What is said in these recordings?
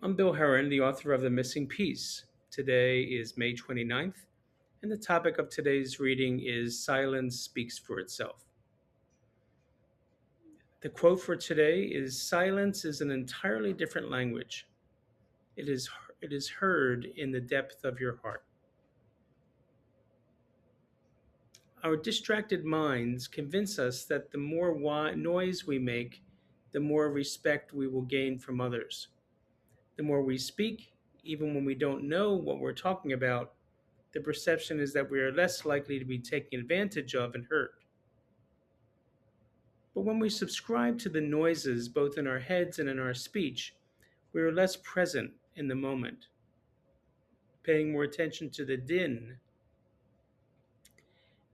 I'm Bill Heran, the author of The Missing Piece. Today is May 29th, and the topic of today's reading is Silence Speaks for Itself. The quote for today is Silence is an entirely different language. It is heard in the depth of your heart. Our distracted minds convince us that the more noise we make, the more respect we will gain from others. The more we speak, even when we don't know what we're talking about, the perception is that we are less likely to be taken advantage of and hurt. But when we subscribe to the noises both in our heads and in our speech, we are less present in the moment, paying more attention to the din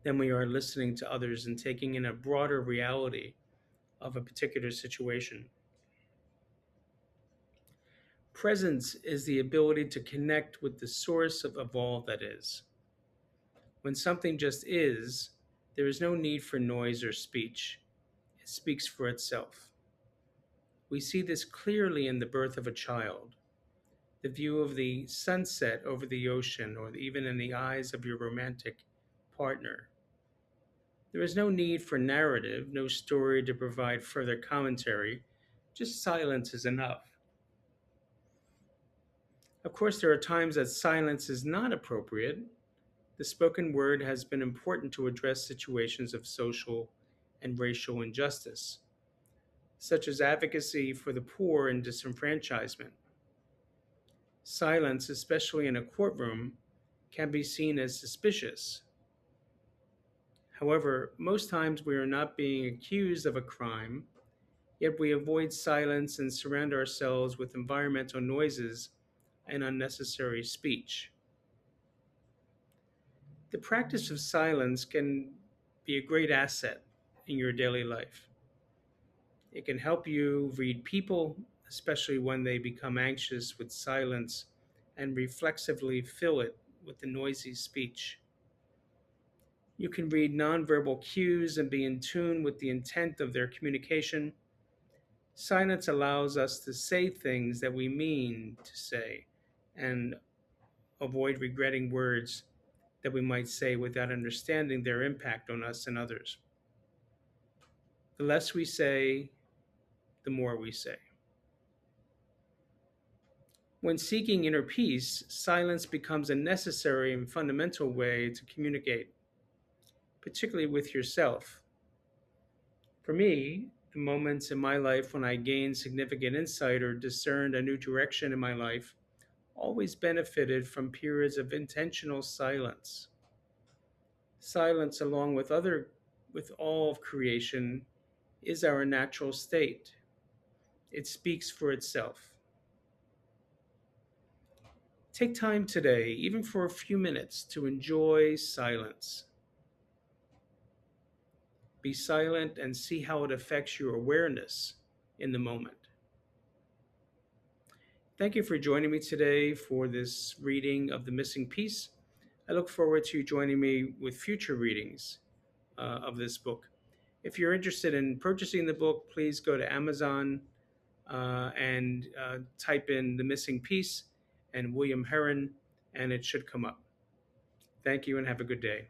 than we are listening to others and taking in a broader reality of a particular situation. Presence is the ability to connect with the source of all that is. When something just is, there is no need for noise or speech. It speaks for itself. We see this clearly in the birth of a child, the view of the sunset over the ocean, or even in the eyes of your romantic partner. There is no need for narrative, no story to provide further commentary, just silence is enough. Of course, there are times that silence is not appropriate. The spoken word has been important to address situations of social and racial injustice, such as advocacy for the poor and disenfranchisement. Silence, especially in a courtroom, can be seen as suspicious. However, most times we are not being accused of a crime, yet we avoid silence and surround ourselves with environmental noises and unnecessary speech. The practice of silence can be a great asset in your daily life. It can help you read people, especially when they become anxious with silence, and reflexively fill it with the noisy speech. You can read nonverbal cues and be in tune with the intent of their communication. Silence allows us to say things that we mean to say and avoid regretting words that we might say without understanding their impact on us and others. The less we say, the more we say. When seeking inner peace, silence becomes a necessary and fundamental way to communicate, particularly with yourself. For me, the moments in my life when I gained significant insight or discerned a new direction in my life always benefited from periods of intentional silence. Silence, along with all of creation, is our natural state. It speaks for itself. Take time today, even for a few minutes, to enjoy silence. Be silent and see how it affects your awareness in the moment. Thank you for joining me today for this reading of The Missing Piece. I look forward to you joining me with future readings of this book. If you're interested in purchasing the book, please go to Amazon and type in The Missing Piece and William Heran, and it should come up. Thank you and have a good day.